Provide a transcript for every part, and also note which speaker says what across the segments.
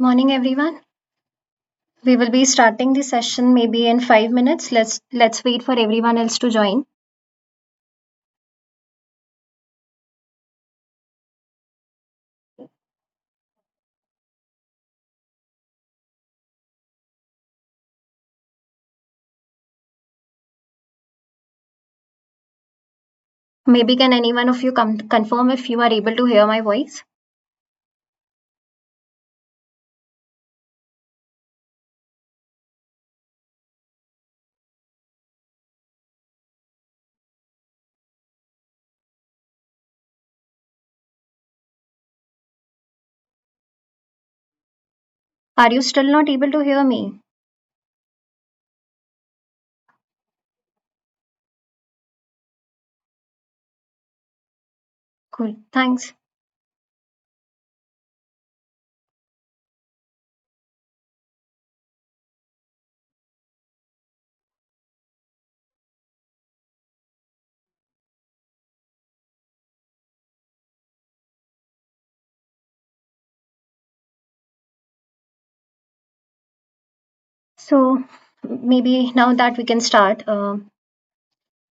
Speaker 1: Morning, everyone. We will be starting the session maybe in 5 minutes. Let's wait for everyone else to join. Maybe can any one of you confirm if you are able to hear my voice? Are you still not able to hear me? Cool. Thanks. So maybe now that we can start.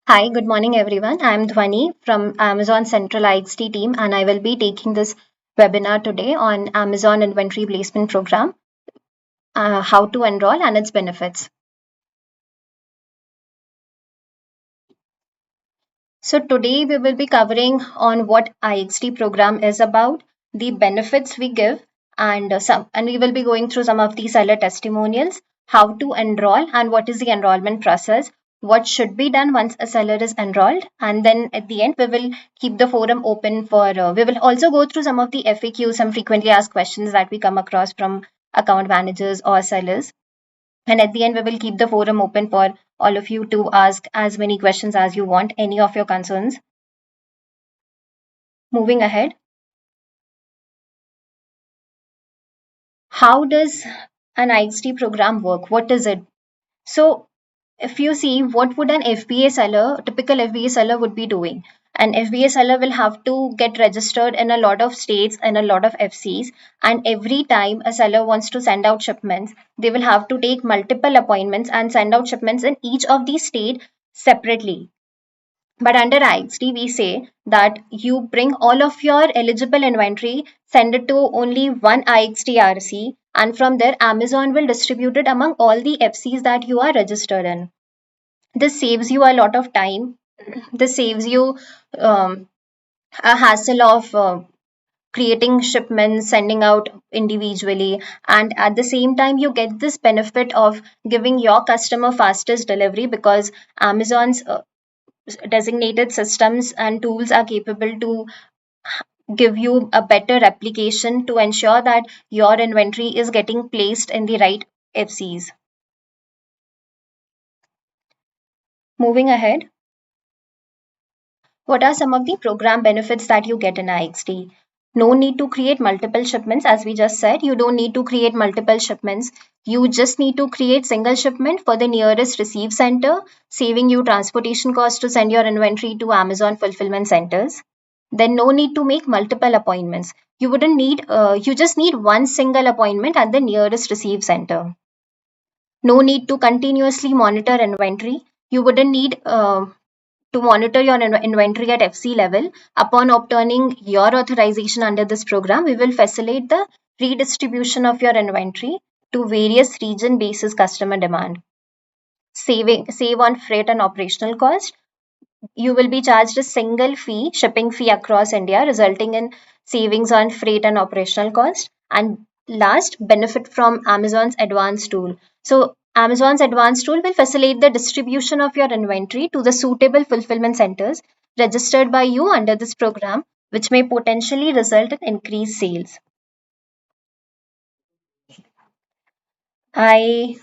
Speaker 1: Hi, good morning, everyone. I'm Dhwani from Amazon Central IXD team, and I will be taking this webinar today on Amazon Inventory Placement Program, how to enroll and its benefits. So today we will be covering on what IXD program is about, the benefits we give, and we will be going through some of the seller testimonials, how to enroll and what is the enrollment process, what should be done once a seller is enrolled, and then at the end we will keep the forum open for we will also go through some of the FAQs, some frequently asked questions that we come across from account managers or sellers. And at the end, we will keep the forum open for all of you to ask as many questions as you want, any of your concerns. Moving ahead, how does an IXT program work? What is it? So, if you see, what would an FBA seller, typical FBA seller, would be doing? An FBA seller will have to get registered in a lot of states and a lot of FCs. And every time a seller wants to send out shipments, they will have to take multiple appointments and send out shipments in each of these states separately. But under IXD, we say that you bring all of your eligible inventory, send it to only one IXD RC, and from there, Amazon will distribute it among all the FCs that you are registered in. This saves you a lot of time. This saves you a hassle of creating shipments, sending out individually, and at the same time, you get this benefit of giving your customer fastest delivery because Amazon's designated systems and tools are capable to give you a better application to ensure that your inventory is getting placed in the right FCs. Moving ahead, what are some of the program benefits that you get in IXD? No need to create multiple shipments, as we just said. You don't need to create multiple shipments. You just need to create single shipment for the nearest receive center, saving you transportation costs to send your inventory to Amazon fulfillment centers. Then no need to make multiple appointments. You just need one single appointment at the nearest receive center. No need to continuously monitor inventory. You wouldn't need to monitor your inventory at FC level. Upon obtaining your authorization under this program, we will facilitate the redistribution of your inventory to various region basis customer demand. Save on freight and operational cost. You will be charged a single fee, shipping fee across India, resulting in savings on freight and operational cost. And last, benefit from Amazon's advanced tool. So Amazon's advanced tool will facilitate the distribution of your inventory to the suitable fulfillment centers registered by you under this program, which may potentially result in increased sales. I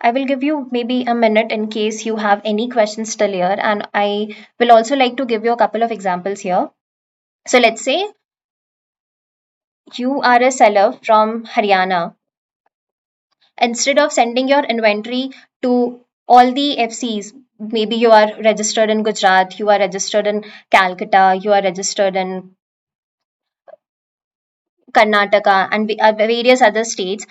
Speaker 1: I will give you maybe a minute in case you have any questions still here, and I will also like to give you a couple of examples here. So let's say you are a seller from Haryana. Instead of sending your inventory to all the FCs, maybe you are registered in Gujarat, you are registered in Calcutta, you are registered in Karnataka, and various other states,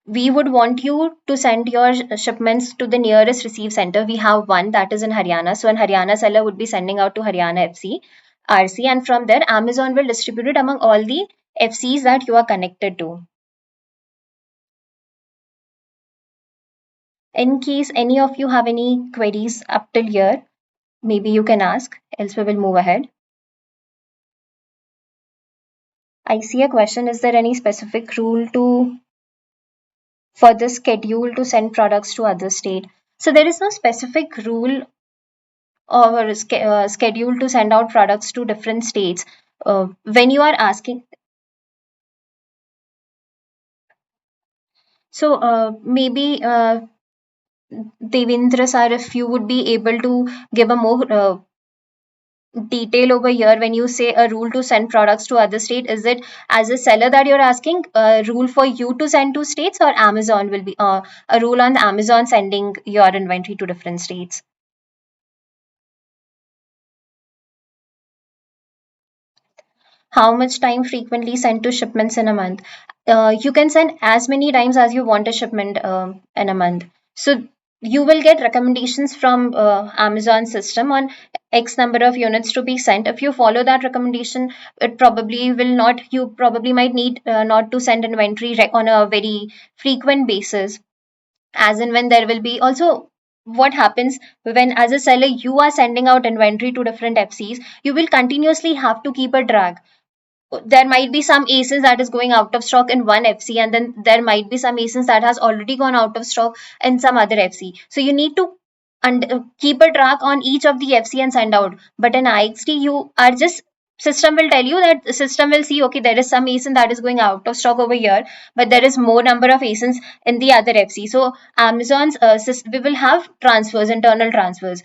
Speaker 1: we would want you to send your shipments to the nearest receive center. We have one that is in Haryana. So, an Haryana seller would be sending out to Haryana FC, RC, and from there, Amazon will distribute it among all the FCs that you are connected to. In case any of you have any queries up till here, maybe you can ask, else we will move ahead. I see a question. Is there any specific rule to for this schedule to send products to other state? So there is no specific rule or schedule to send out products to different states. When you are asking, so maybe Devendra sir, if you would be able to give a more detail over here when you say a rule to send products to other state, is it as a seller that you're asking a rule for you to send to states, or Amazon will be a rule on Amazon sending your inventory to different states? How much time frequently sent to shipments in a month? You can send as many times as you want a shipment in a month. So you will get recommendations from Amazon system on X number of units to be sent. If you follow that recommendation, it probably will not. You probably might need not to send inventory on a very frequent basis, as in when there will be also. What happens when, as a seller, you are sending out inventory to different FCs, you will continuously have to keep a track. There might be some ASINs that is going out of stock in one FC, and then there might be some ASINs that has already gone out of stock in some other FC. So you need to keep a track on each of the FC and send out. But in IXT, you are just system will tell you that the system will see, okay, there is some ASIN that is going out of stock over here, but there is more number of ASINs in the other FC. So Amazon's we will have transfers, internal transfers.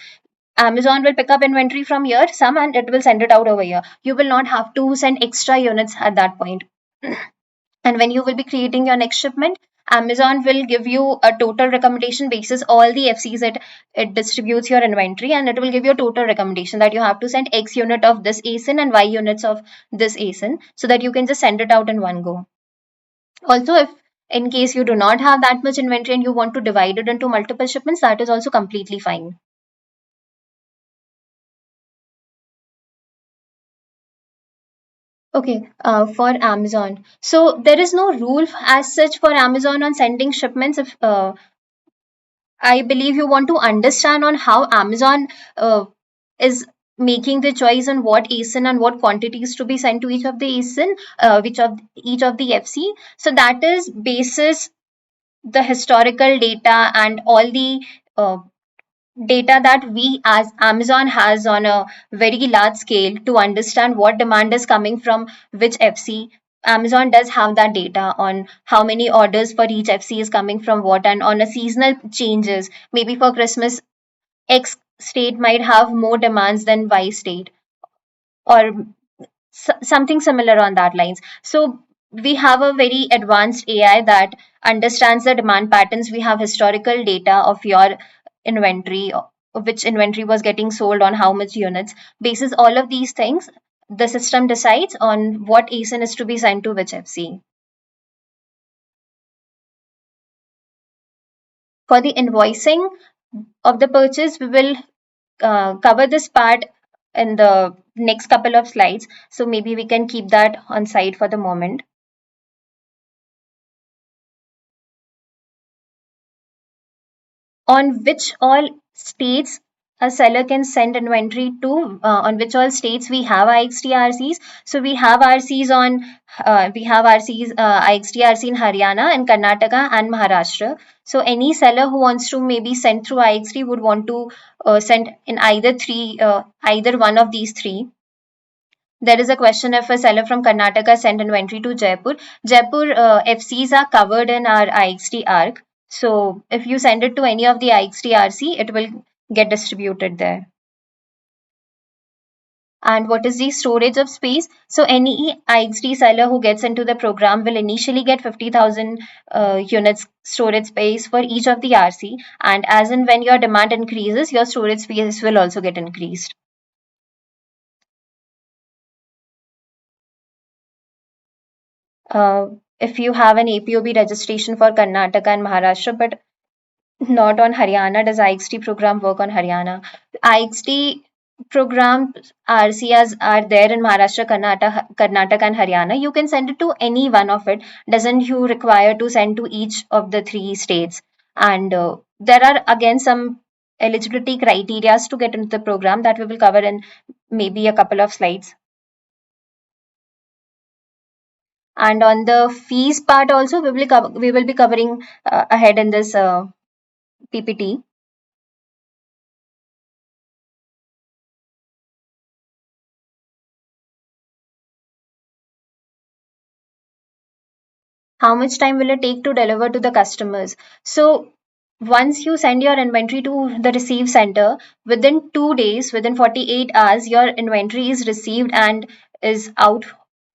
Speaker 1: Amazon will pick up inventory from here, some, and it will send it out over here. You will not have to send extra units at that point. And when you will be creating your next shipment, Amazon will give you a total recommendation basis all the FCs that it distributes your inventory, and it will give you a total recommendation that you have to send X unit of this ASIN and Y units of this ASIN, so that you can just send it out in one go. Also, if in case you do not have that much inventory and you want to divide it into multiple shipments, that is also completely fine. Okay, for Amazon. So there is no rule as such for Amazon on sending shipments. If I believe you want to understand on how Amazon is making the choice on what ASIN and what quantities to be sent to each of the ASIN, which of each of the FC. So that is basis the historical data and all the data that we as Amazon has on a very large scale to understand what demand is coming from which FC. Amazon does have that data on how many orders for each FC is coming from what, and on a seasonal changes. Maybe for Christmas, X state might have more demands than Y state, or something similar on that lines. So we have a very advanced AI that understands the demand patterns. We have historical data of your inventory, which inventory was getting sold on how much units. Basis all of these things, the system decides on what ASIN is to be sent to which FC. For the invoicing of the purchase, we will cover this part in the next couple of slides. So maybe we can keep that on side for the moment. On which all states a seller can send inventory to, on which all states we have IXD RCs. So we have RCs on, we have RCs, IXD RC in Haryana and Karnataka and Maharashtra. So any seller who wants to maybe send through IXD would want to send in either one of these three. There is a question if a seller from Karnataka send inventory to Jaipur. Jaipur FCs are covered in our IXD ARC. So if you send it to any of the IXD RC, it will get distributed there. And what is the storage of space? So any IXD seller who gets into the program will initially get 50,000 units storage space for each of the RC. And as and when your demand increases, your storage space will also get increased. If you have an APOB registration for Karnataka and Maharashtra, but not on Haryana, does IXD program work on Haryana? IXD program RCS are there in Maharashtra, Karnataka and Haryana. You can send it to any one of it. Doesn't you require to send to each of the three states? And there are again some eligibility criteria to get into the program that we will cover in maybe a couple of slides. And on the fees part also, we will be covering ahead in this PPT. How much time will it take to deliver to the customers? So once you send your inventory to the receive center, within 2 days, within 48 hours, your inventory is received and is out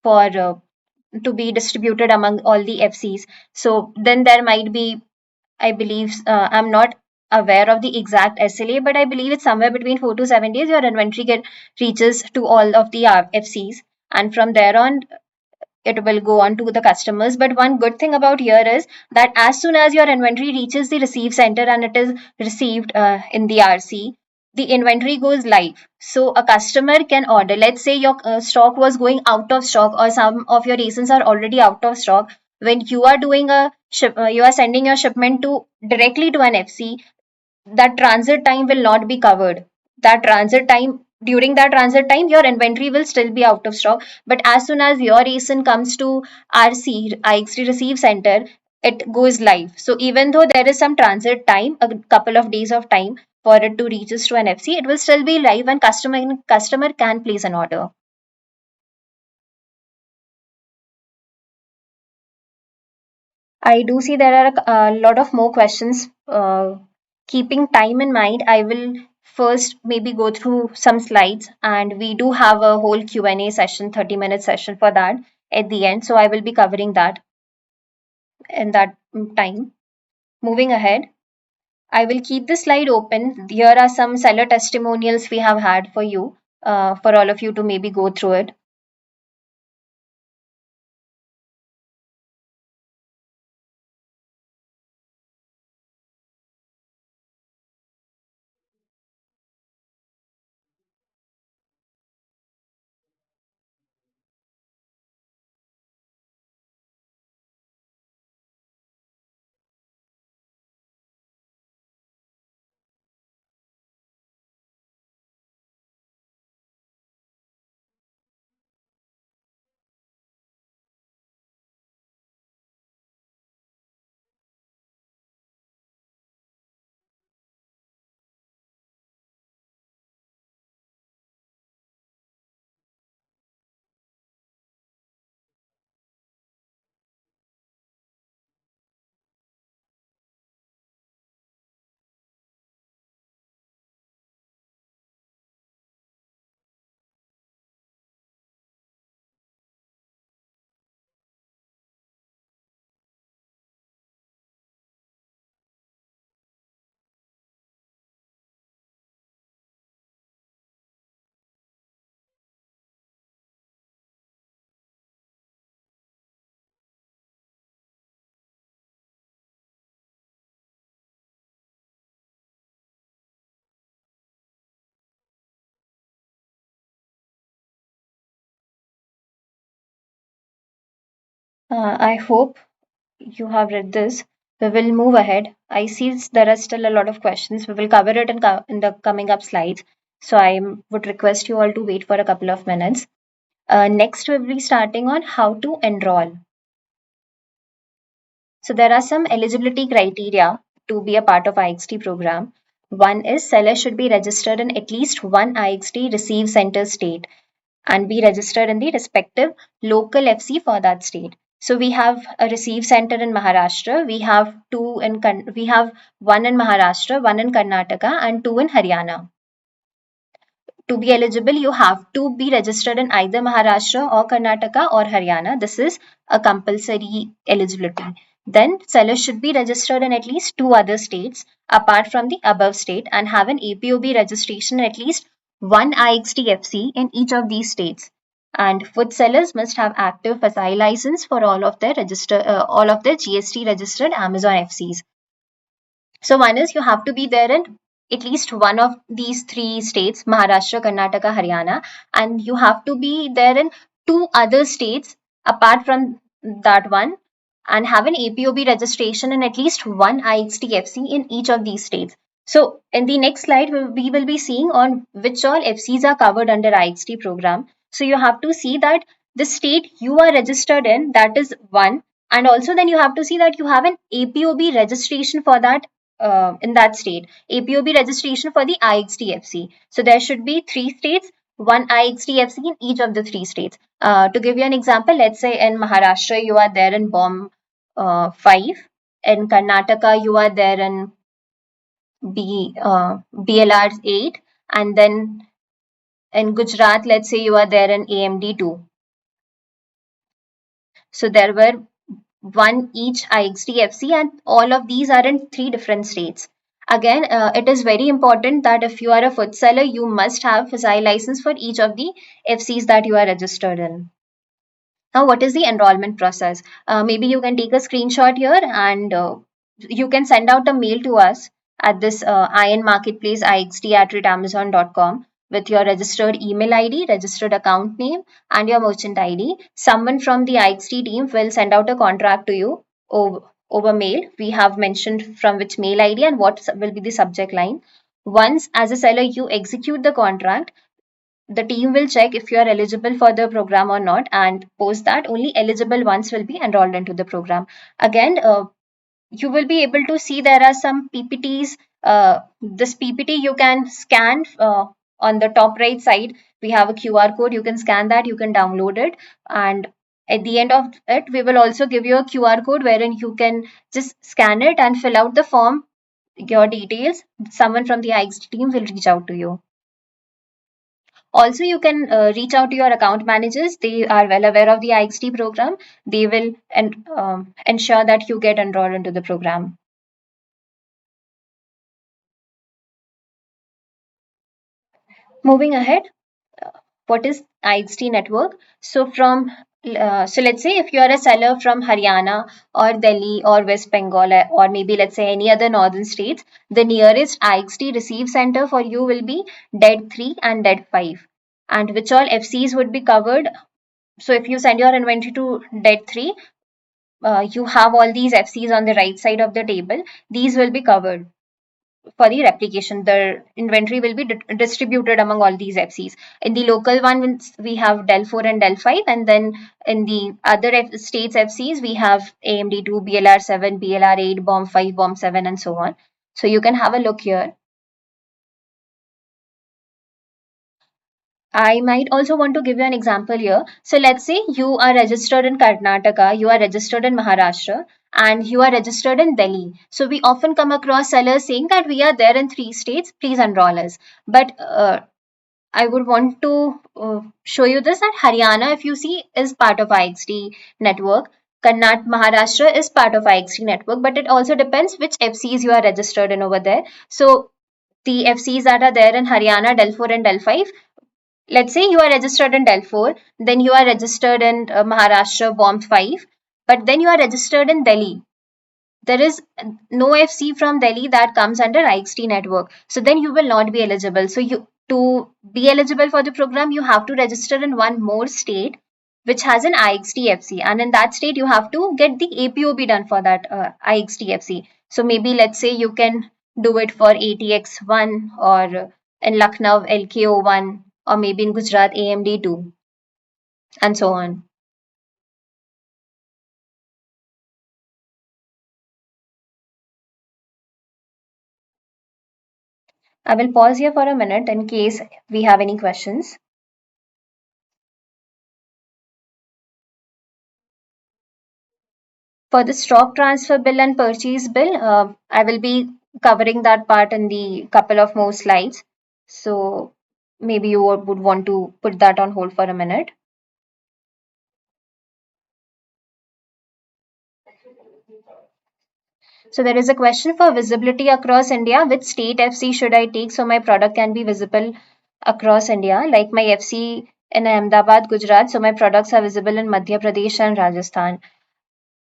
Speaker 1: for to be distributed among all the FCs. So then there might be, I believe, I'm not aware of the exact SLA, but I believe it's somewhere between 4 to 7 days. Your inventory reaches to all of the FCs, and from there on, it will go on to the customers. But one good thing about here is that as soon as your inventory reaches the receive center and it is received in the RC, the inventory goes live. So a customer can order. Let's say your stock was going out of stock, or some of your rations are already out of stock. When you are doing you are sending your shipment to directly to an FC, that transit time will not be covered. That transit time, during that transit time, your inventory will still be out of stock. But as soon as your ASIN comes to RC, IXD Receive Center, it goes live. So even though there is some transit time, a couple of days of time for it to reach us to an FC, it will still be live and customer can place an order. I do see there are a lot of more questions. Keeping time in mind, I will first maybe go through some slides, and we do have a whole Q&A session, 30-minute session for that at the end. So I will be covering that in that time. Moving ahead, I will keep the slide open. Here are some seller testimonials we have had for you, for all of you to maybe go through it. I hope you have read this. We will move ahead. I see there are still a lot of questions. We will cover it in the coming up slides. So I would request you all to wait for a couple of minutes. Next, we'll be starting on how to enroll. So there are some eligibility criteria to be a part of IXD program. One is seller should be registered in at least one IXD receive center state and be registered in the respective local FC for that state. So we have a receive center in Maharashtra. We have one in Maharashtra, one in Karnataka, and two in Haryana. To be eligible, you have to be registered in either Maharashtra or Karnataka or Haryana. This is a compulsory eligibility. Then sellers should be registered in at least two other states apart from the above state and have an APOB registration in at least one IXDFC in each of these states. And food sellers must have active FSI license for all of their GST registered Amazon FCs. So one is you have to be there in at least one of these three states, Maharashtra, Karnataka, Haryana, and you have to be there in two other states apart from that one, and have an APOB registration in at least one IXDFC in each of these states. So in the next slide, we will be seeing on which all FCs are covered under IXD program. So you have to see that the state you are registered in, that is one, and also then you have to see that you have an APOB registration for that in that state, APOB registration for the IXDFC. So there should be three states, one IXDFC in each of the three states. To give you an example, let's say in Maharashtra you are there in BOM 5, in Karnataka you are there in BLR 8, and then in Gujarat, let's say you are there in AMD 2. So there were one each IXDFC, and all of these are in three different states. Again, it is very important that if you are a food seller, you must have FSI license for each of the FCs that you are registered in. Now, what is the enrollment process? Maybe you can take a screenshot here, and you can send out a mail to us at this IN Marketplace IXD@amazon.com with your registered email ID, registered account name, and your merchant ID. Someone from the IXD team will send out a contract to you over mail. We have mentioned from which mail ID and what will be the subject line. Once, as a seller, you execute the contract, the team will check if you are eligible for the program or not, and post that only eligible ones will be enrolled into the program. Again, you will be able to see there are some PPTs. This PPT you can scan on the top right side. We have a QR code. You can scan that, you can download it, and at the end of it, we will also give you a QR code wherein you can just scan it and fill out the form, your details. Someone from the IXT team will reach out to you. Also, you can reach out to your account managers. They are well aware of the IXT program. They will ensure that you get enrolled into the program. Moving ahead, what is IXT network? So let's say if you are a seller from Haryana or Delhi or West Bengal, or maybe let's say any other northern states, the nearest IXT receive center for you will be DED 3 and DED 5. And which all FCs would be covered? So if you send your inventory to DED 3, you have all these FCs on the right side of the table. These will be covered for the replication. The inventory will be distributed among all these FCs. In the local one, we have DEL 4 and DEL 5, and then in the other states FCs, we have AMD 2, BLR 7, BLR 8, BOM 5, BOM 7, and so on. So you can have a look here. I might also want to give you an example here. So let's say you are registered in Karnataka, you are registered in Maharashtra, and you are registered in Delhi. So we often come across sellers saying that we are there in three states, please enroll us. But I would want to show you this, that Haryana, if you see, is part of IXD network. Maharashtra is part of IXD network, but it also depends which FCs you are registered in over there. So the FCs that are there in Haryana, DEL 4 and DEL 5, let's say you are registered in DEL 4, then you are registered in Maharashtra BOM 5, but then you are registered in Delhi. There is no FC from Delhi that comes under IXT network. So then you will not be eligible. So you, to be eligible for the program, you have to register in one more state which has an IXT FC, and in that state you have to get the APOB done for that IXT FC. So maybe let's say you can do it for ATX1, or in Lucknow LKO1, or maybe in Gujarat AMD2, and so on. I will pause here for a minute in case we have any questions. For the stock transfer bill and purchase bill, I will be covering that part in the couple of more slides. So maybe you would want to put that on hold for a minute. So there is a question for visibility across India. Which state FC should I take so my product can be visible across India? Like my FC in Ahmedabad, Gujarat, so my products are visible in Madhya Pradesh and Rajasthan.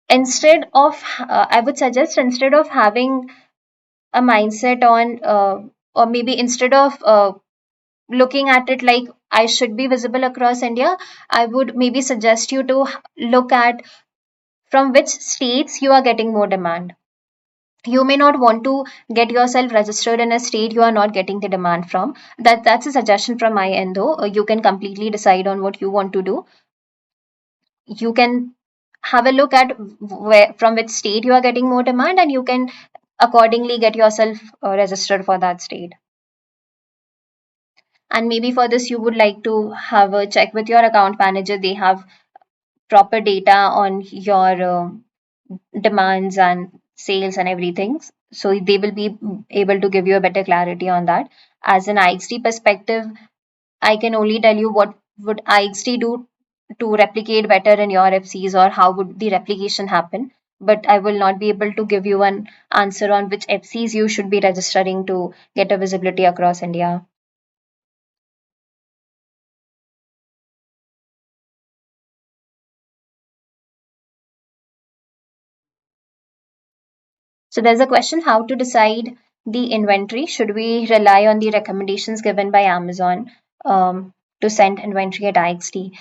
Speaker 1: Instead of, I would suggest, instead of having a mindset on, or maybe instead of looking at it like I should be visible across India, I would maybe suggest you to look at from which states you are getting more demand. You may not want to get yourself registered in a state you are not getting the demand from. That's a suggestion from my end, though. You can completely decide on what you want to do. You can have a look at where from which state you are getting more demand, and you can accordingly get yourself registered for that state. And maybe for this, you would like to have a check with your account manager. They have proper data on your demands and sales and everything. So they will be able to give you a better clarity on that. As an IXD perspective, I can only tell you what would IXD do to replicate better in your FCs, or how would the replication happen. But I will not be able to give you an answer on which FCs you should be registering to get a visibility across India. So there's a question how to decide the inventory. Should we rely on the recommendations given by Amazon to send inventory at IXD?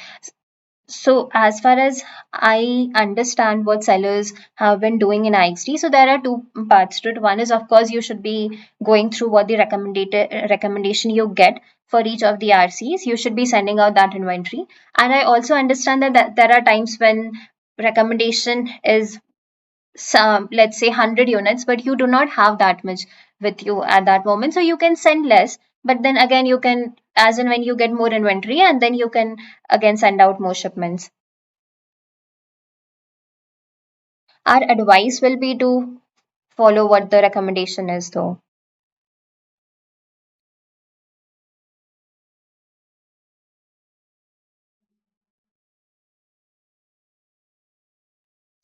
Speaker 1: So as far as I understand what sellers have been doing in IXD, so there are two parts to it. One is, of course, you should be going through what the recommendation you get for each of the RCs. You should be sending out that inventory. And I also understand that there are times when recommendation is some, let's say, 100 units, but you do not have that much with you at that moment, so you can send less. But then again, you can, as and when you get more inventory, and then you can again send out more shipments. Our advice will be to follow what the recommendation is, though.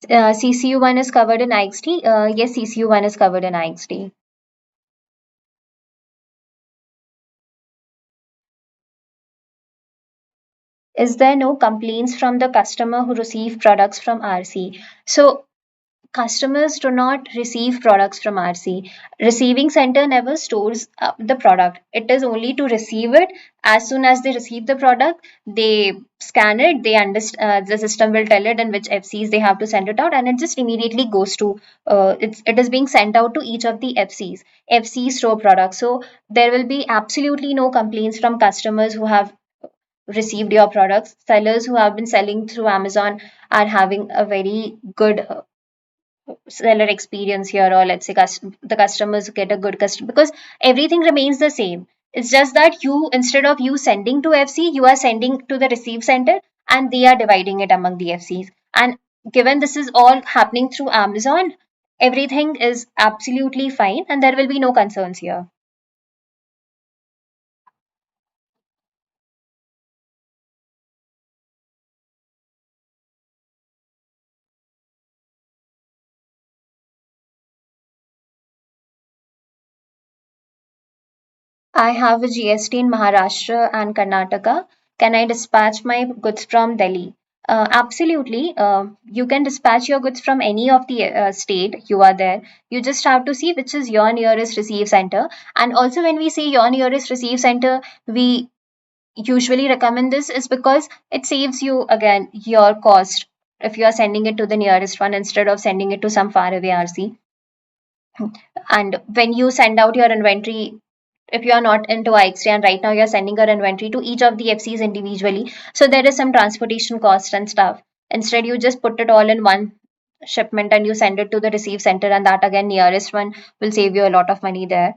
Speaker 1: CCU1 is covered in IXT. Yes, CCU1 is covered in IXT. Is there no complaints from the customer who receive products from RC? So customers do not receive products from RC. Receiving center never stores the product. It is only to receive it. As soon as they receive the product, they scan it. They understand, the system will tell it in which FCs they have to send it out, and it just immediately goes to. It is being sent out to each of the FCs. FCs store products, so there will be absolutely no complaints from customers who have received your products. Sellers who have been selling through Amazon are having a very good seller experience here, or let's say the customers get a good customer, because everything remains the same. It's just that you, instead of you sending to FC, you are sending to the receive center, and they are dividing it among the FCs. And given this is all happening through Amazon, everything is absolutely fine, and there will be no concerns here. I have a GST in Maharashtra and Karnataka. Can I dispatch my goods from Delhi? Absolutely. You can dispatch your goods from any of the state you are there. You just have to see which is your nearest receive center. And also, when we say your nearest receive center, we usually recommend this is because it saves you again your cost if you are sending it to the nearest one instead of sending it to some faraway RC. And when you send out your inventory, if you are not into IXT and right now you're sending your inventory to each of the FCs individually, so there is some transportation cost and stuff. Instead, you just put it all in one shipment and you send it to the receive center, and that again, nearest one will save you a lot of money there.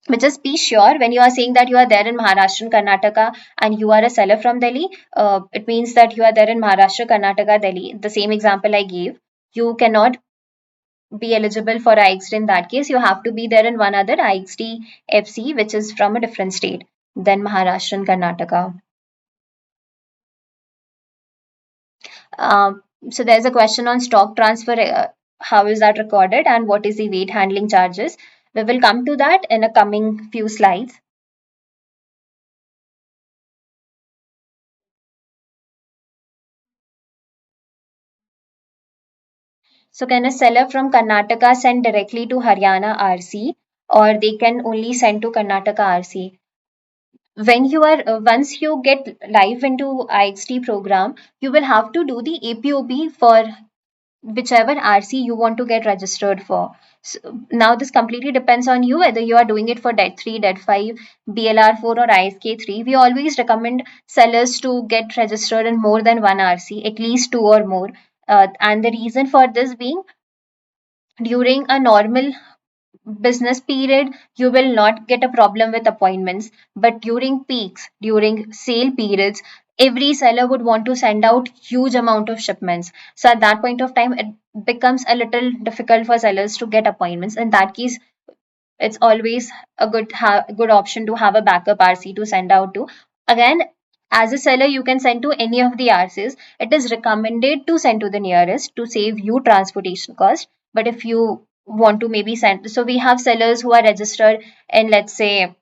Speaker 1: But just be sure when you are saying that you are there in Maharashtra and Karnataka and you are a seller from Delhi, it means that you are there in Maharashtra, Karnataka, Delhi. The same example I gave, you cannot be eligible for IXD in that case. You have to be there in one other IXD FC, which is from a different state than Maharashtra and Karnataka. So there's a question on stock transfer. How is that recorded and what is the weight handling charges? We will come to that in a coming few slides. So can a seller from Karnataka send directly to Haryana RC, or they can only send to Karnataka RC? When you are once you get live into IXD program, you will have to do the APOB for whichever RC you want to get registered for. So now this completely depends on you whether you are doing it for DET 3, DET 5, BLR 4 or ISK 3. We always recommend sellers to get registered in more than one RC, at least two or more. And the reason for this being, during a normal business period, you will not get a problem with appointments. But during peaks, during sale periods, every seller would want to send out huge amount of shipments. So at that point of time, it becomes a little difficult for sellers to get appointments. In that case, it's always a good option to have a backup RC to send out to. Again, as a seller, you can send to any of the RCs. It is recommended to send to the nearest to save you transportation cost. But if you want to maybe send, so we have sellers who are registered in, let's say,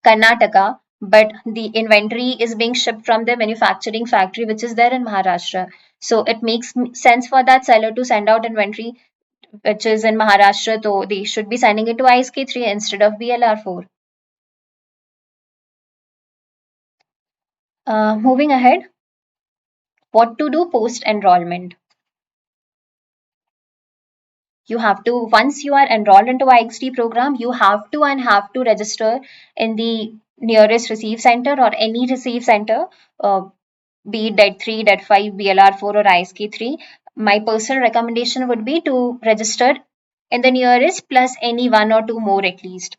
Speaker 1: Karnataka, but the inventory is being shipped from the manufacturing factory, which is there in Maharashtra. So it makes sense for that seller to send out inventory which is in Maharashtra, so they should be sending it to ISK 3 instead of BLR 4. Moving ahead, what to do post enrollment? You have to, once you are enrolled into IXD program, you have to register in the nearest receive center or any receive center, uh, be it DET 3, DET 5, BLR 4 or ISK 3. My personal recommendation would be to register in the nearest plus any one or two more at least.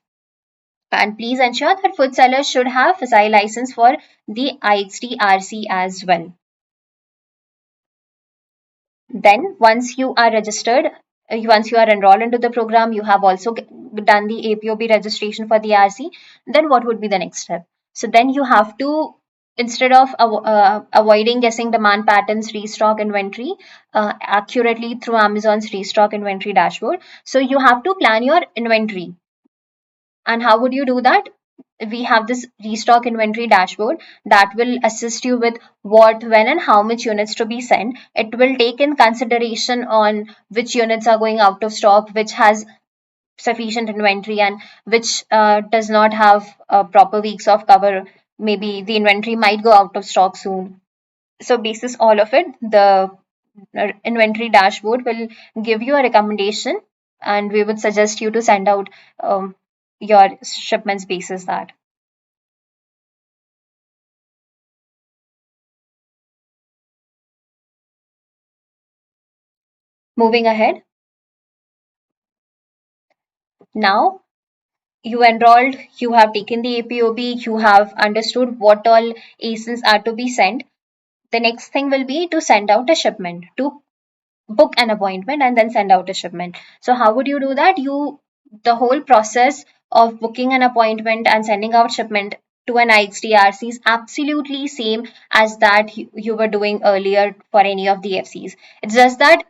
Speaker 1: And please ensure that food sellers should have FSI license for the IXD RC as well. Then, once you are registered, once you are enrolled into the program, you have also done the APOB registration for the RC. Then, what would be the next step? So, then you have to, instead of avoiding guessing demand patterns, restock inventory accurately through Amazon's restock inventory dashboard. So, you have to plan your inventory. And how would you do that? We have this restock inventory dashboard that will assist you with what, when, and how much units to be sent. It will take in consideration on which units are going out of stock, which has sufficient inventory, and which does not have proper weeks of cover. Maybe the inventory might go out of stock soon. So, basis all of it, the inventory dashboard will give you a recommendation, and we would suggest you to send out your shipments basis that. Moving ahead, now you enrolled, you have taken the APOB, you have understood what all ASINs are to be sent. The next thing will be to send out a shipment, to book an appointment and then send out a shipment. So how would you do that? The whole process of booking an appointment and sending out shipment to an IXDRC is absolutely same as that you were doing earlier for any of the FCs. It's just that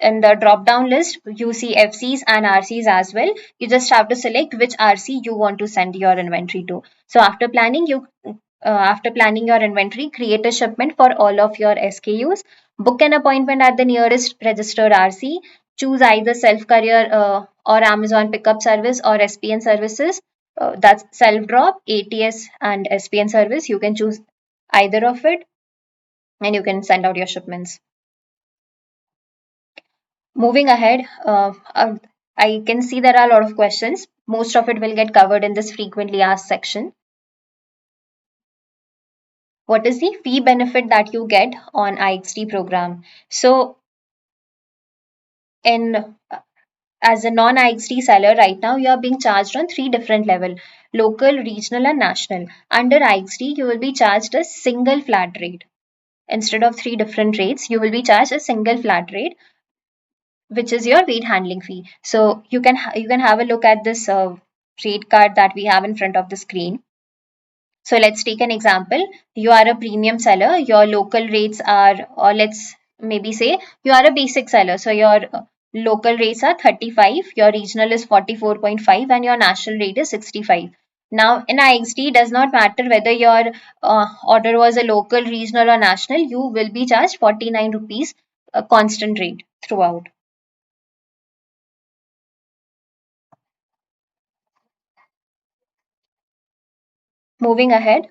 Speaker 1: in the drop down list you see FCs and RCs as well. You just have to select which RC you want to send your inventory to. So after planning your inventory, create a shipment for all of your SKUs. Book an appointment at the nearest registered RC. Choose either self courier or Amazon pickup service or SPN services. That's self drop, ATS, and SPN service. You can choose either of it and you can send out your shipments. Moving ahead, I can see there are a lot of questions. Most of it will get covered in this frequently asked section. What is the fee benefit that you get on IXD program? So in as a non-IXD seller right now, you are being charged on three different levels: local, regional, and national. Under IXD, you will be charged a single flat rate. Instead of three different rates, you will be charged a single flat rate, which is your weight handling fee. So you can have a look at this rate card that we have in front of the screen. So let's take an example. You are a premium seller. Your local rates are, or let's maybe say you are a basic seller. So your local rates are 35, your regional is 44.5, and your national rate is 65. Now in IXD, does not matter whether your order was a local, regional, or national, you will be charged 49 rupees, a constant rate throughout. Moving ahead,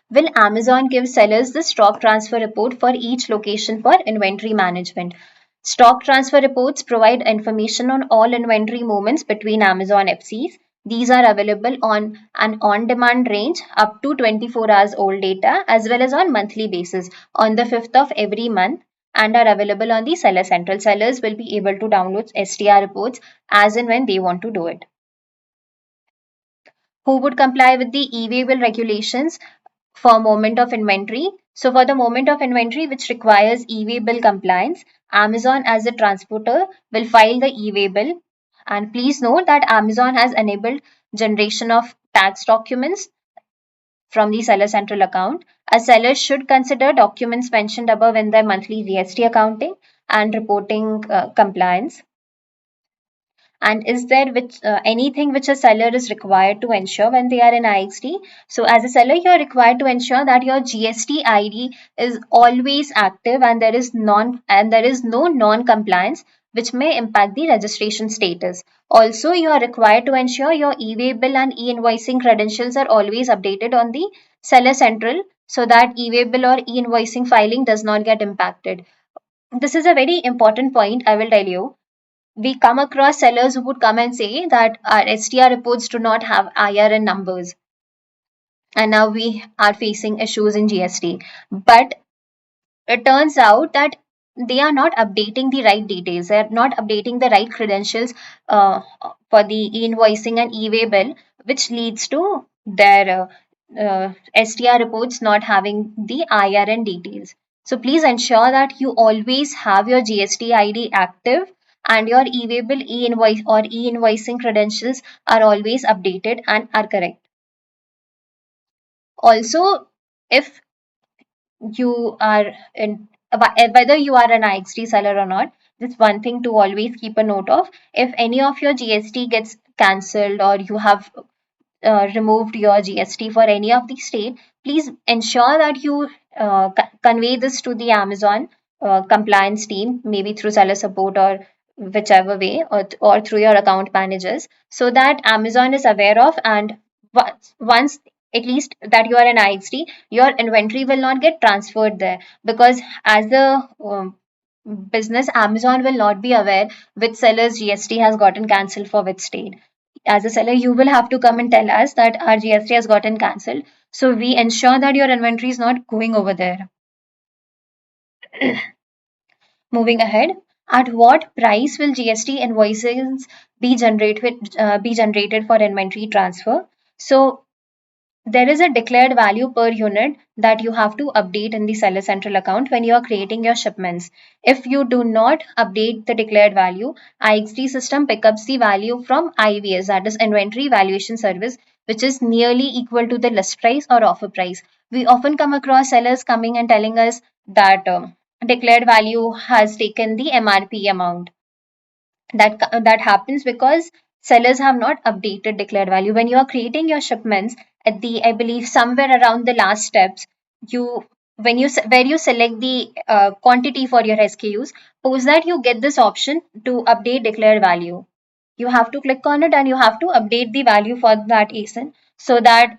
Speaker 1: will Amazon give sellers the stock transfer report for each location for inventory management? Stock transfer reports provide information on all inventory movements between Amazon FCs. These are available on an on-demand range up to 24 hours old data as well as on monthly basis on the 5th of every month and are available on the Seller Central. Sellers will be able to download STR reports as and when they want to do it. Who would comply with the e-way bill regulations for moment of inventory? So for the moment of inventory which requires e-way bill compliance, Amazon as a transporter will file the e-way bill. And please note that Amazon has enabled generation of tax documents from the Seller Central account. A seller should consider documents mentioned above in their monthly GST accounting and reporting compliance. And is there anything which a seller is required to ensure when they are in IXD? So as a seller, you're required to ensure that your GST ID is always active and there is no non-compliance which may impact the registration status. Also, you are required to ensure your e-way bill and e-invoicing credentials are always updated on the Seller Central so that e-way bill or e-invoicing filing does not get impacted. This is a very important point, I will tell you. We come across sellers who would come and say that our STR reports do not have IRN numbers, and now we are facing issues in GST. But it turns out that they are not updating the right details. They are not updating the right credentials for the e-invoicing and e-way bill, which leads to their STR reports not having the IRN details. So please ensure that you always have your GST ID active and your e-way bill, e-invoice or e-invoicing credentials are always updated and are correct. Also, if you are in whether you are an IXD seller or not, just one thing to always keep a note of: if any of your GST gets cancelled or you have removed your GST for any of the state, please ensure that you convey this to the Amazon compliance team, maybe through seller support or whichever way, or through your account managers, so that Amazon is aware of, and once at least that you are an IXD, your inventory will not get transferred there, because as a business, Amazon will not be aware which seller's GST has gotten cancelled for which state. As a seller, you will have to come and tell us that our GST has gotten cancelled. So we ensure that your inventory is not going over there. Moving ahead, at what price will GST invoices be generated for inventory transfer? So there is a declared value per unit that you have to update in the Seller Central account when you are creating your shipments. If you do not update the declared value, IXD system picks the value from IVS, that is Inventory Valuation Service, which is nearly equal to the list price or offer price. We often come across sellers coming and telling us that declared value has taken the MRP amount. That happens because sellers have not updated declared value. When you are creating your shipments at the, I believe, somewhere around the last steps, you when you where you select the quantity for your SKUs, post that you get this option to update declared value. You have to click on it and you have to update the value for that ASIN so that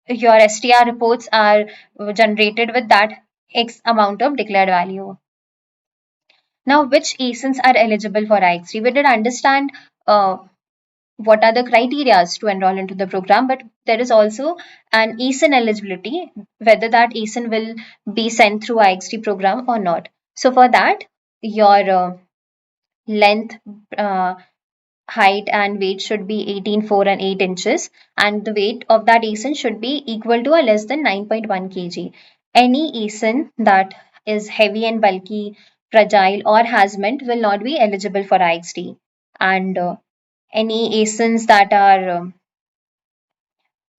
Speaker 1: your STR reports are generated with that X amount of declared value. Now, which ASINs are eligible for IXD? We did understand what are the criteria to enroll into the program, but there is also an ASIN eligibility, whether that ASIN will be sent through IXD program or not. So for that, your length, height and weight should be 18, 4 and 8 inches, and the weight of that ASIN should be equal to or less than 9.1 kg. Any ASIN that is heavy and bulky, fragile or has mint will not be eligible for IXD. And any ASINs that are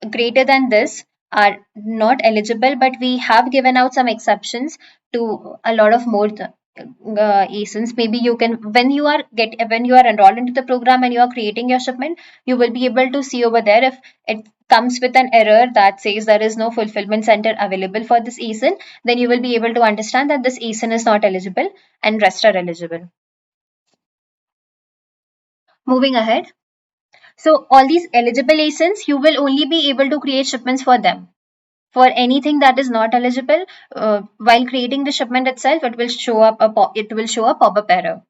Speaker 1: greater than this are not eligible, but we have given out some exceptions to a lot of more ASINs. Maybe you can, when you are enrolled into the program and you are creating your shipment, you will be able to see over there if it comes with an error that says there is no fulfillment center available for this ASIN, then you will be able to understand that this ASIN is not eligible and rest are eligible. Moving ahead. So all these eligible ASINs, you will only be able to create shipments for them. For anything that is not eligible, while creating the shipment itself, it will show up a pop-up error.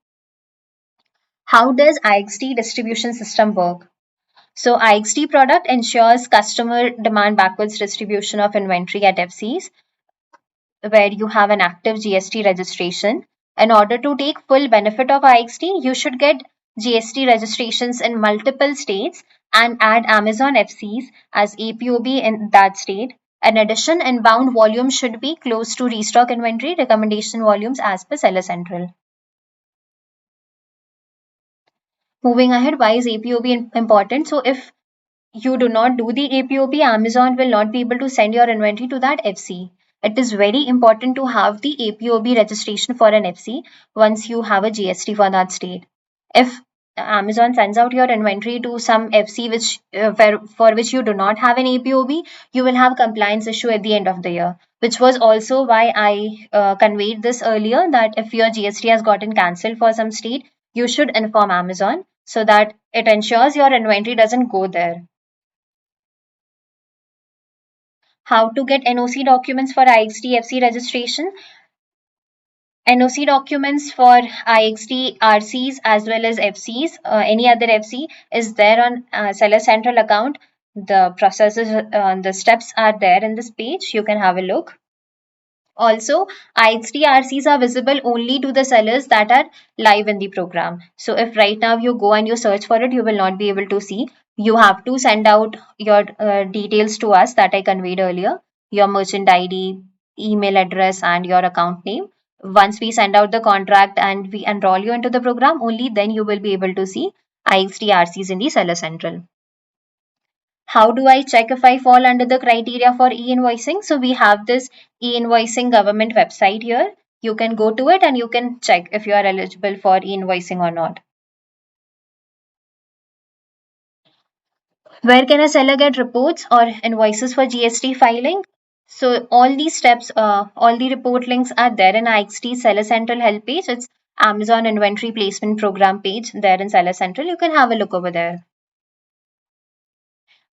Speaker 1: How does IXD distribution system work? So IXD product ensures customer demand backwards distribution of inventory at FCs where you have an active GST registration. In order to take full benefit of IXD, you should get GST registrations in multiple states and add Amazon FCs as APOB in that state. In addition, inbound volume should be close to restock inventory recommendation volumes as per Seller Central. Moving ahead, why is APOB important? So if you do not do the APOB, Amazon will not be able to send your inventory to that FC. It is very important to have the APOB registration for an FC once you have a GST for that state. If Amazon sends out your inventory to some FC for which you do not have an APOB, you will have compliance issue at the end of the year. Which was also why I conveyed this earlier that if your GST has gotten cancelled for some state, you should inform Amazon so that it ensures your inventory doesn't go there. How to get NOC documents for IXD FC registration? NOC documents for IXD RCs as well as FCs, any other FC is there on Seller Central account. The processes, the steps are there in this page. You can have a look. Also, IXD RCs are visible only to the sellers that are live in the program. So if right now you go and you search for it, you will not be able to see. You have to send out your details to us that I conveyed earlier, your merchant ID, email address, and your account name. Once we send out the contract and we enroll you into the program, only then you will be able to see IXD RCs in the Seller Central. How do I check if I fall under the criteria for e-invoicing? So we have this e-invoicing government website here. You can go to it and you can check if you are eligible for e-invoicing or not. Where can a seller get reports or invoices for GST filing? So all these steps, all the report links are there in IXT Seller Central help page. It's Amazon Inventory Placement Program page there in Seller Central. You can have a look over there.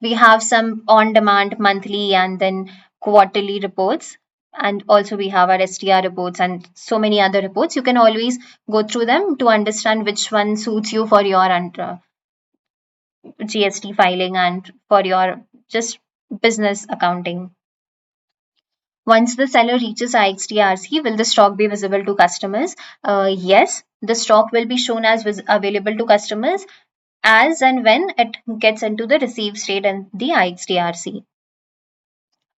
Speaker 1: We have some on-demand monthly and then quarterly reports. And also we have our STR reports and so many other reports. You can always go through them to understand which one suits you for your GST filing and for your just business accounting. Once the seller reaches IXDRC, will the stock be visible to customers? Yes, the stock will be shown as available to customers as and when it gets into the receive state in the IXDRC.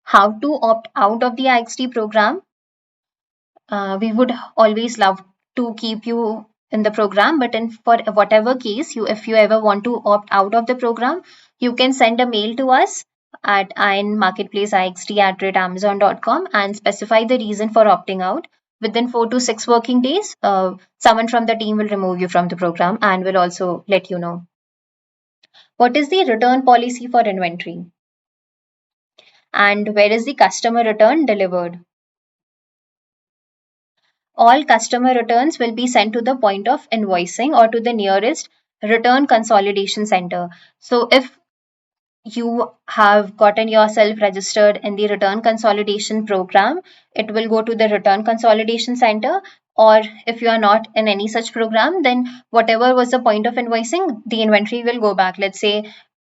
Speaker 1: How to opt out of the IXD program? We would always love to keep you in the program, but for whatever case, if you ever want to opt out of the program, you can send a mail to us at inmarketplaceixd@amazon.com and specify the reason for opting out. Within 4 to 6 working days, someone from the team will remove you from the program and will also let you know. What is the return policy for inventory? And where is the customer return delivered? All customer returns will be sent to the point of invoicing or to the nearest return consolidation center. So if you have gotten yourself registered in the return consolidation program, it will go to the return consolidation center. Or if you are not in any such program, then whatever was the point of invoicing, the inventory will go back. Let's say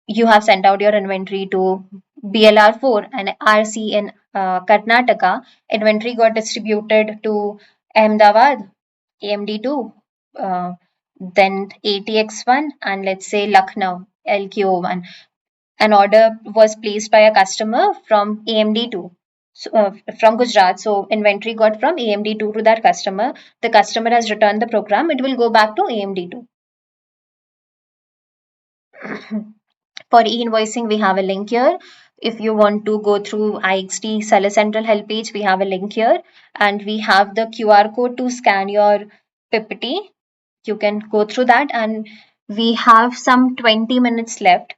Speaker 1: you have sent out your inventory to BLR4 and RC in Karnataka, inventory got distributed to Ahmedabad, AMD2, then ATX1, and let's say Lucknow, LQO1. An order was placed by a customer from AMD2. So, from Gujarat. So inventory got from AMD2 to that customer. The customer has returned the program. It will go back to AMD2. For e-invoicing, we have a link here. If you want to go through IXD Seller Central help page, we have a link here. And we have the QR code to scan your PPT. You can go through that. And we have some 20 minutes left.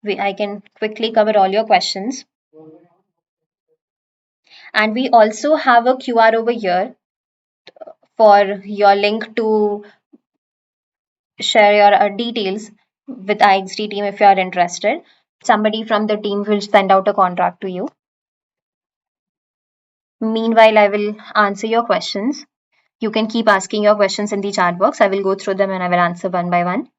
Speaker 1: I can quickly cover all your questions. And we also have a QR over here for your link to share your details. with IXD team if you are interested. Somebody from the team will send out a contract to you. Meanwhile, I will answer your questions. You can keep asking your questions in the chat box. I will go through them and I will answer one by one.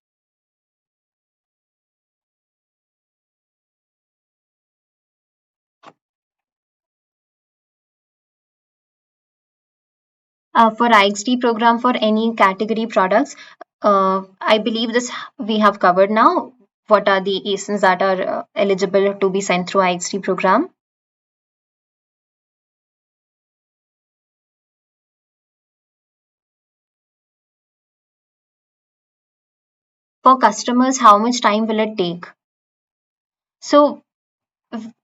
Speaker 1: For IXD program for any category products, I believe this we have covered now. What are the ASINs that are eligible to be sent through IXD program? For customers, how much time will it take? So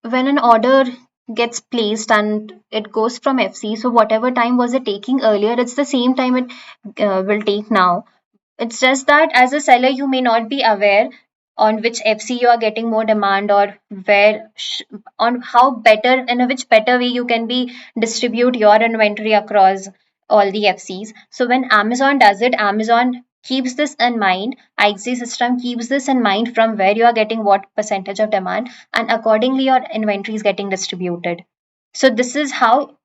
Speaker 1: when an order gets placed and it goes from FC, so whatever time was it taking earlier, it's the same time it will take now. It's just that as a seller, you may not be aware on which FC you are getting more demand, or on how better, in which better way you can be distribute your inventory across all the FCs. So when Amazon does it, Amazon keeps this in mind. IXC system keeps this in mind from where you are getting what percentage of demand, and accordingly your inventory is getting distributed. So this is how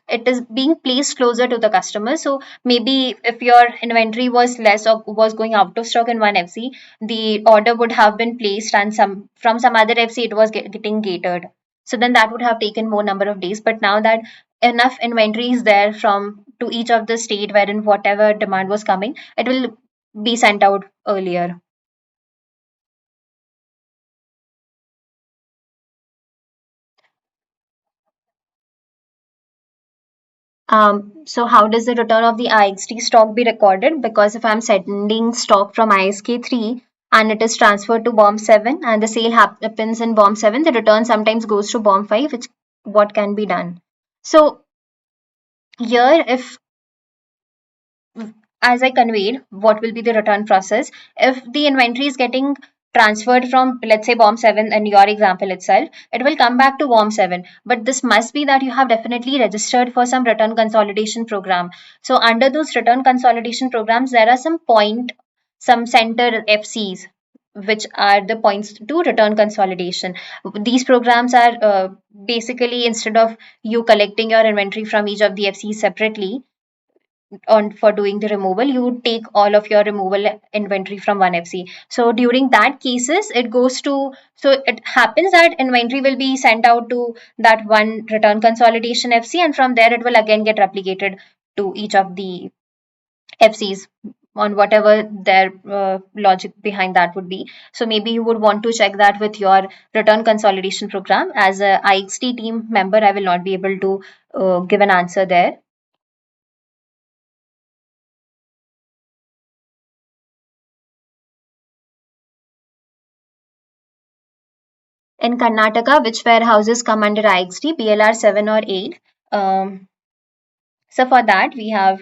Speaker 1: it is being placed closer to the customer. So maybe if your inventory was less or was going out of stock in one FC, the order would have been placed, and some from some other FC it was getting catered. So then that would have taken more number of days. But now that enough inventory is there from to each of the state wherein whatever demand was coming, it will be sent out earlier. So how does the return of the IXT stock be recorded? Because if I'm sending stock from ISK3 and it is transferred to BOM 7 and the sale happens in BOM 7, the return sometimes goes to BOM 5, which what can be done? So here, if as I conveyed, what will be the return process? If the inventory is getting transferred from, let's say, BOM 7 in your example itself, it will come back to BOM 7. But this must be that you have definitely registered for some return consolidation program. So under those return consolidation programs, there are some center FCs, which are the points to return consolidation. These programs are basically, instead of you collecting your inventory from each of the FCs separately, on for doing the removal, you take all of your removal inventory from one FC. So during that cases, it goes to, so it happens that inventory will be sent out to that one return consolidation FC, and from there it will again get replicated to each of the FCs on whatever their logic behind that would be. So maybe you would want to check that with your return consolidation program. As a IXT team member, I will not be able to give an answer there. In Karnataka, which warehouses come under IXD, BLR 7 or 8? Um, so for that, we have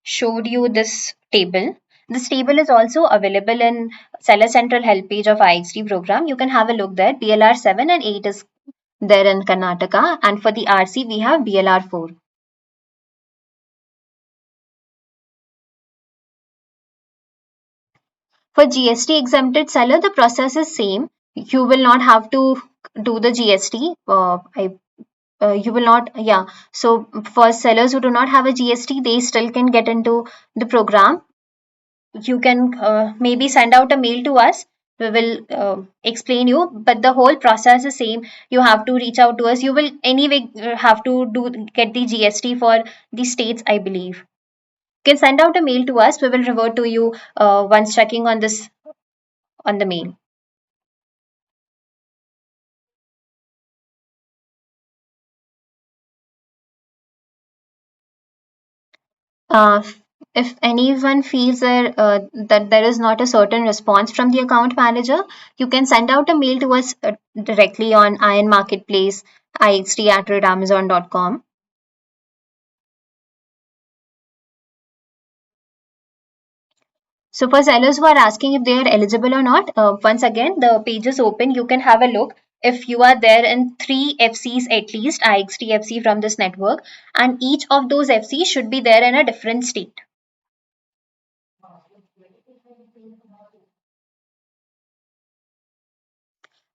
Speaker 1: showed you this table. This table is also available in Seller Central help page of IXD program. You can have a look there. BLR 7 and 8 is there in Karnataka, and for the RC, we have BLR 4. For GST exempted seller, the process is same. You will not have to do the GST. You will not, yeah. So for sellers who do not have a GST, they still can get into the program. You can maybe send out a mail to us. We will explain you, but the whole process is same. You have to reach out to us. You will anyway have to get the GST for the states, I believe. You can send out a mail to us. We will revert to you once checking on this on the mail. Uh, if anyone feels that there is not a certain response from the account manager, you can send out a mail to us directly on Iron Marketplace, ixd@amazon.com. So for sellers who are asking if they are eligible or not, once again, the page is open. You can have a look. If you are there in 3 FCs at least, IXT FC from this network, and each of those FCs should be there in a different state.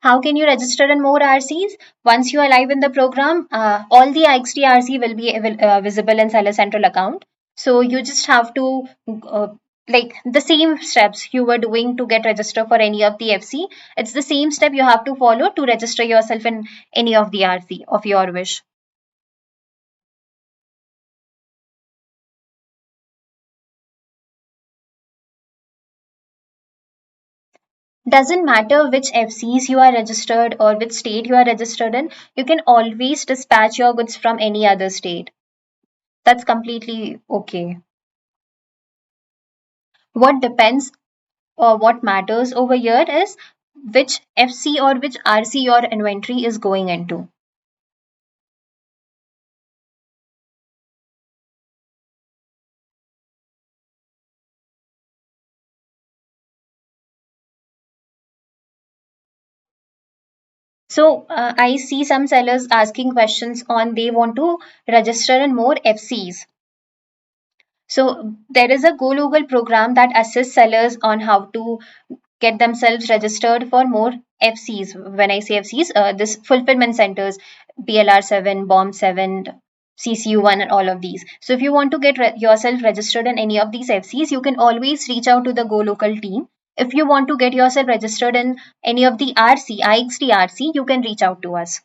Speaker 1: How can you register in more RCs? Once you are live in the program, all the IXD RC will be visible in Seller Central account. So you just have to like the same steps you were doing to get registered for any of the FC. It's the same step you have to follow to register yourself in any of the RC of your wish. Doesn't matter which FCs you are registered or which state you are registered in, you can always dispatch your goods from any other state. That's completely okay. What depends or what matters over here is which FC or which RC your inventory is going into. So I see some sellers asking questions on they want to register in more FCs. So there is a Go Local program that assists sellers on how to get themselves registered for more FCs. When I say FCs, this fulfillment centers, PLR 7, BOM 7, CCU1, and all of these. So if you want to get yourself registered in any of these FCs, you can always reach out to the Go Local team. If you want to get yourself registered in any of the RC, IXD RC, you can reach out to us.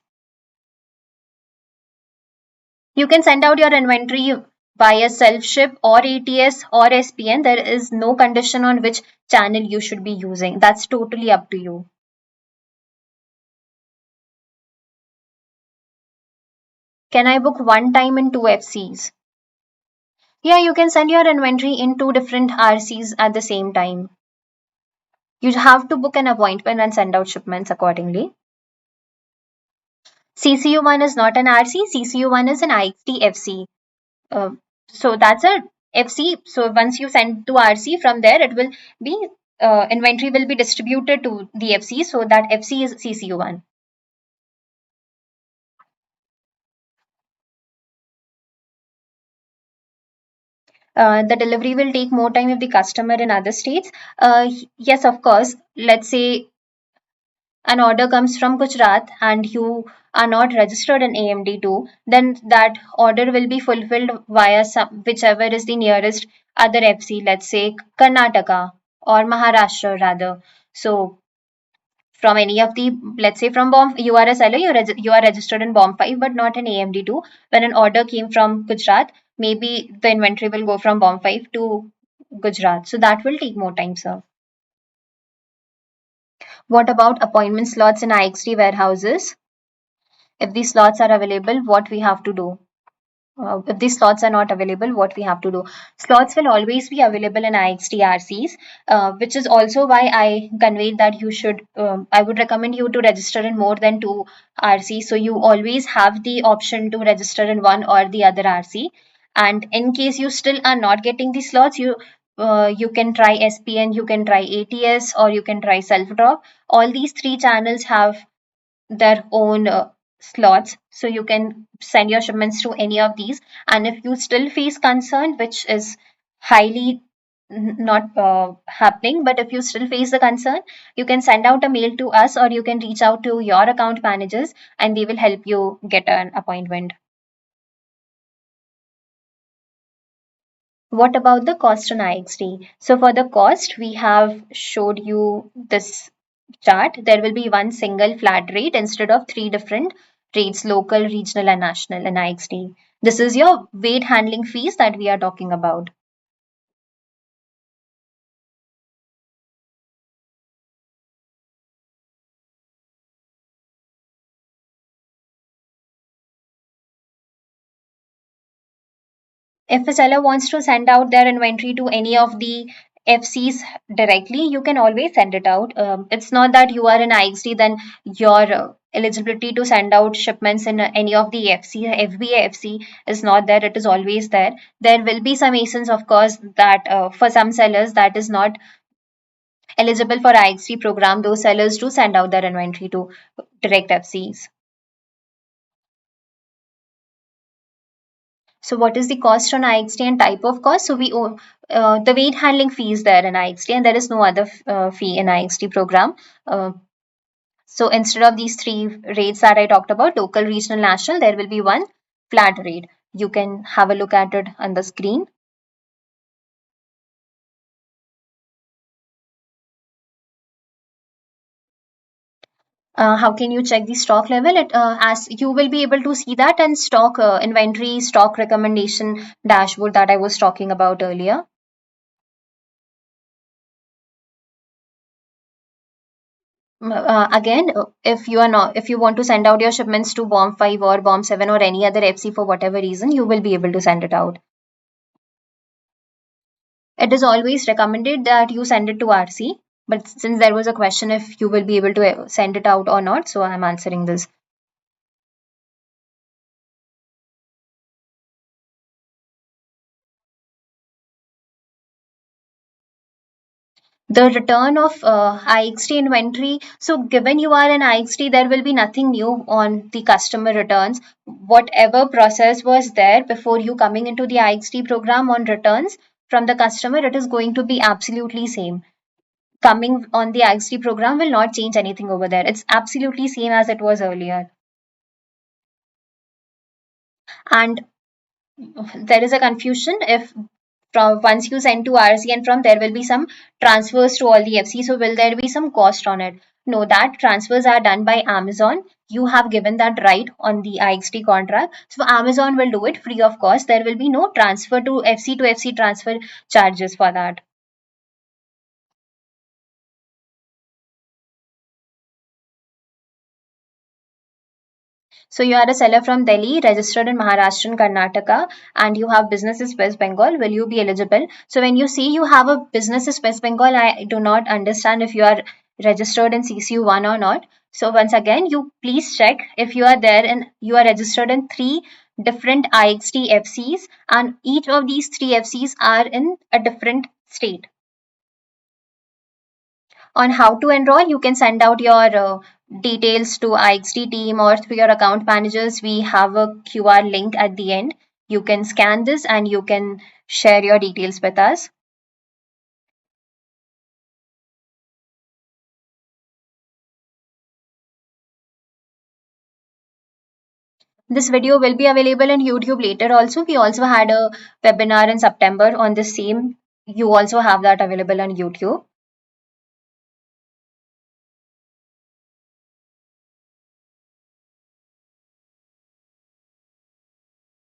Speaker 1: You can send out your inventory via self ship or ATS or SPN. There is no condition on which channel you should be using. That's totally up to you. Can I book one time in two FCs? Yeah, you can send your inventory in two different RCs at the same time. You have to book an appointment and send out shipments accordingly. CCU1 is not an RC, CCU1 is an IXT FC. Uh, so that's a FC. So once you send to RC, from there it will be inventory will be distributed to the FC. So that FC is CCU1. The delivery will take more time if the customer in other states. Yes, of course. Let's say an order comes from Gujarat and you are not registered in AMD2, then that order will be fulfilled via whichever is the nearest other FC, let's say Karnataka or Maharashtra rather. So from any of the, let's say from BOM, you are a seller, you are registered in BOM 5 but not in AMD2. When an order came from Gujarat, maybe the inventory will go from BOM 5 to Gujarat. So that will take more time, sir. What about appointment slots in IXT warehouses? If these slots are available, what we have to do? If these slots are not available, what we have to do? Slots will always be available in IXT RCs, which is also why I conveyed that you should, I would recommend you to register in more than two RCs. So you always have the option to register in one or the other RC. And in case you still are not getting the slots, you can try SPN, you can try ATS, or you can try self drop. All these three channels have their own slots, so you can send your shipments to any of these. And if you still face concern, which is highly not happening, but if you still face the concern, you can send out a mail to us or you can reach out to your account managers and they will help you get an appointment. What about the cost on IXD? So for the cost, we have showed you this chart. There will be one single flat rate instead of three different rates: local, regional, and national in IXD. This is your weight handling fees that we are talking about. If a seller wants to send out their inventory to any of the FCs directly, you can always send it out. It's not that you are in IXD, then your eligibility to send out shipments in any of the FC, FBA FC is not there. It is always there. There will be some ASINs, of course, that for some sellers that is not eligible for IXD program. Those sellers do send out their inventory to direct FCs. So what is the cost on IXT and type of cost? So we own the weight handling fee is there in IXT and there is no other fee in IXT program. Uh, So instead of these three rates that I talked about, local, regional, national, there will be one flat rate. You can have a look at it on the screen. How can you check the stock level? As you will be able to see that in stock inventory, stock recommendation dashboard that I was talking about earlier. Again, if you want to send out your shipments to bomb 5 or bomb 7 or any other FC for whatever reason, you will be able to send it out. It is always recommended that you send it to RC, but since there was a question if you will be able to send it out or not, so I'm answering this. The return of IXD inventory. So given you are an IXD, there will be nothing new on the customer returns. Whatever process was there before you coming into the IXD program on returns from the customer, it is going to be absolutely same. Coming on the IXD program will not change anything over there. It's absolutely same as it was earlier. And there is a confusion if from once you send to RC and from there will be some transfers to all the FC. So will there be some cost on it? No, that transfers are done by Amazon. You have given that right on the IXT contract. So Amazon will do it free of cost. There will be no transfer to FC transfer charges for that. So you are a seller from Delhi, registered in Maharashtra and Karnataka, and you have business in West Bengal. Will you be eligible? So when you say you have a business in West Bengal, I do not understand if you are registered in CCU1 or not. So once again, you please check if you are there and you are registered in three different IXT FCs, and each of these three FCs are in a different state. On how to enroll, you can send out your details to IXD team or through your account managers. We have a QR link at the end. You can scan this and you can share your details with us. This video will be available on YouTube later also. We also had a webinar in September on the same. You also have that available on YouTube.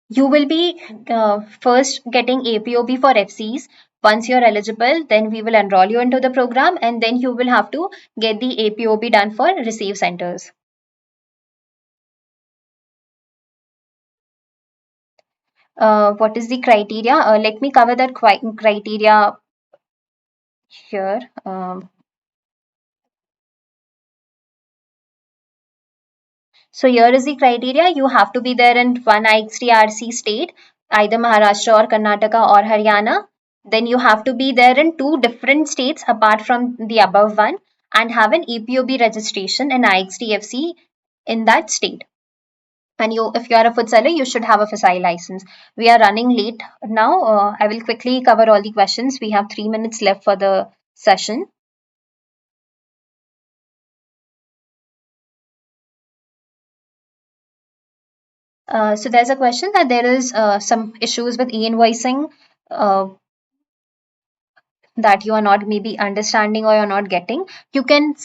Speaker 1: You will be first getting APOB for FCs. Once you're eligible, then we will enroll you into the program and then you will have to get the APOB done for receive centers. What is the criteria? Let me cover that criteria here. So here is the criteria. You have to be there in one IXTRC state, either Maharashtra or Karnataka or Haryana. Then you have to be there in two different states apart from the above one and have an EPOB registration in IXTFC in that state. And if you are a food seller, you should have a FSI license. We are running late now. I will quickly cover all the questions. We have 3 minutes left for the session. So there's a question that there is some issues with e-invoicing uh, that you are not maybe understanding or you're not getting. You can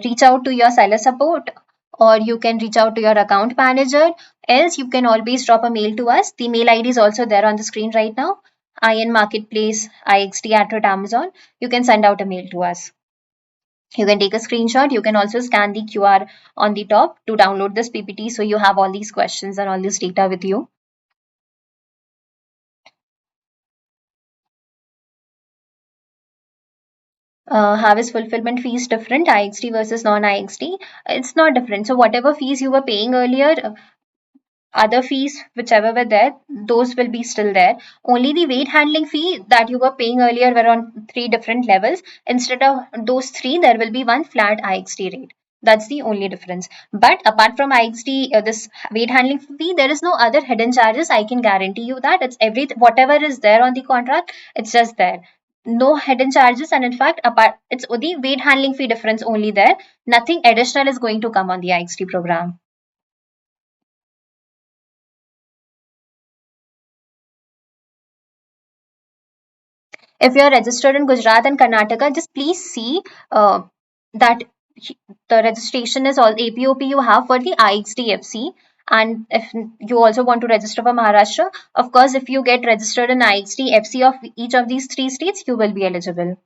Speaker 1: reach out to your seller support or you can reach out to your account manager. Else, you can always drop a mail to us. The mail ID is also there on the screen right now. IN Marketplace, IXD at Amazon. You can send out a mail to us. You can take a screenshot. You can also scan the QR on the top to download this PPT so you have all these questions and all this data with you. How is fulfillment fees different, IXD versus non-IXD? It's not different. So whatever fees you were paying earlier, other fees, whichever were there, those will be still there. Only the weight handling fee that you were paying earlier were on three different levels. Instead of those three, there will be one flat IXD rate. That's the only difference. But apart from IXD, this weight handling fee, there is no other hidden charges. I can guarantee you that it's whatever is there on the contract, it's just there. no hidden charges, and in fact, apart it's the weight handling fee difference only there. Nothing additional is going to come on the IXD program. If you're registered in Gujarat and Karnataka, just please see that the registration is all APOP you have for the IXDFC. And if you also want to register for Maharashtra, of course, if you get registered in IXDFC of each of these three states, you will be eligible.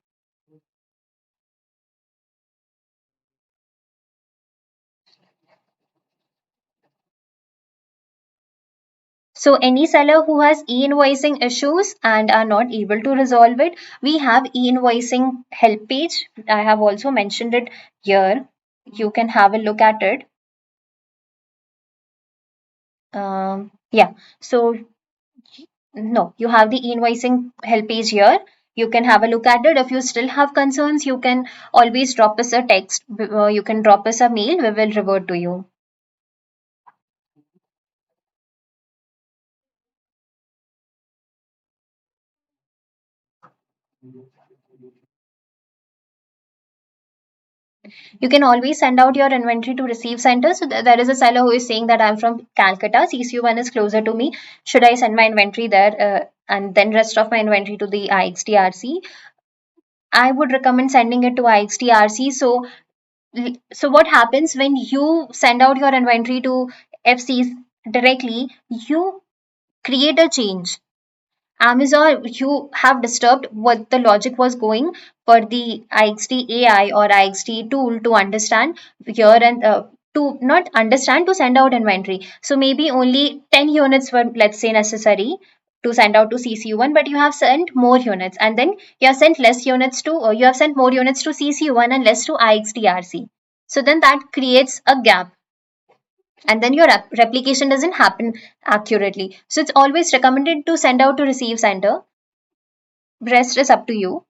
Speaker 1: So any seller who has e-invoicing issues and are not able to resolve it, we have e-invoicing help page. I have also mentioned it here. You can have a look at it. Yeah, so no, you have the e-invoicing help page here. You can have a look at it. If you still have concerns, you can always drop us a text. You can drop us a mail. We will revert to you. You can always send out your inventory to receive center. So there is a seller who is saying that I'm from Calcutta. CCU1 is closer to me. Should I send my inventory there and then rest of my inventory to the IXDRC? I would recommend sending it to IXDRC. So what happens when you send out your inventory to FCs directly? You create a change. Amazon, you have disturbed what the logic was going for the IXD AI or IXD tool to understand here and to not understand to send out inventory. So maybe only 10 units were, let's say, necessary to send out to CCU1, but you have sent more units, and then you have sent less units to, or you have sent more units to CCU1 and less to IXDRC. So then that creates a gap, and then your replication doesn't happen accurately. So it's always recommended to send out to receive center. Rest is up to you.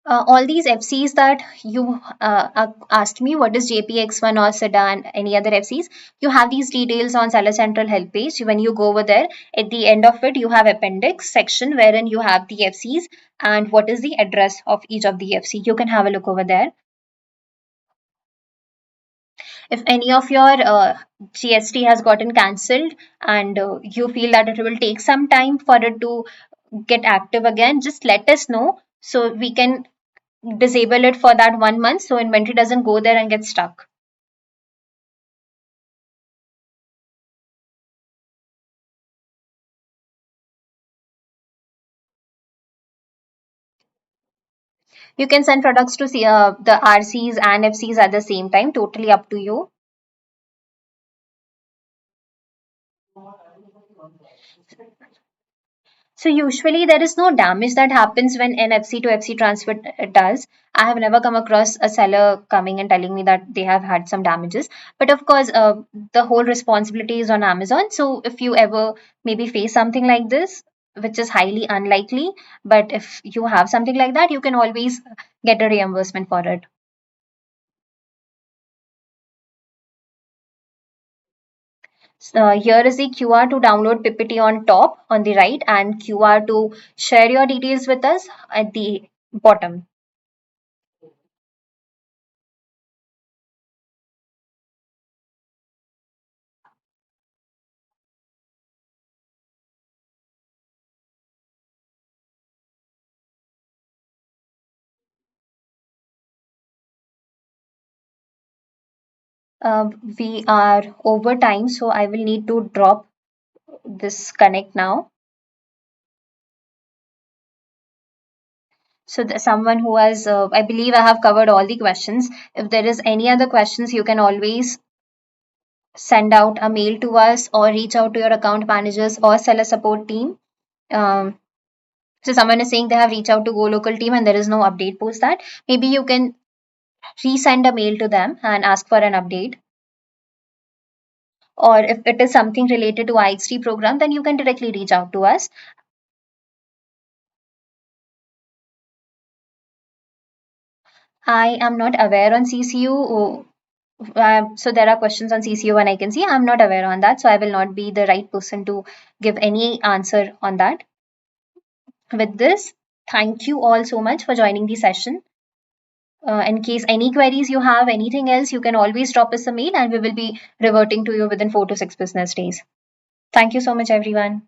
Speaker 1: All these FCs that you asked me, what is JPX1 or Sedan, any other FCs, you have these details on Seller Central help page. When you go over there, at the end of it, you have appendix section wherein you have the FCs and what is the address of each of the FC. You can have a look over there. If any of your GST has gotten cancelled and you feel that it will take some time for it to get active again, just let us know so we can disable it for that 1 month so inventory doesn't go there and get stuck. You can send products to see, the RCs and FCs at the same time, totally up to you. So usually there is no damage that happens when NFC to FC transfer does. I have never come across a seller coming and telling me that they have had some damages. But of course, the whole responsibility is on Amazon. So if you ever maybe face something like this, which is highly unlikely, but if you have something like that, you can always get a reimbursement for it. Here is the QR to download PPT on top on the right and QR to share your details with us at the bottom. We are over time, so I will need to drop this connect now. So someone who has, I believe I have covered all the questions. If there is any other questions, you can always send out a mail to us or reach out to your account managers or seller support team. Um, so someone is saying they have reached out to Go Local team and there is no update post that. Maybe you can resend a mail to them and ask for an update. or if it is something related to IXD program, then you can directly reach out to us. I am not aware on CCU. So there are questions on CCU and I can see I'm not aware on that. So I will not be the right person to give any answer on that. With this, thank you all so much for joining the session. In case any queries you have, anything else, you can always drop us a mail and we will be reverting to you within 4 to 6 business days. Thank you so much, everyone.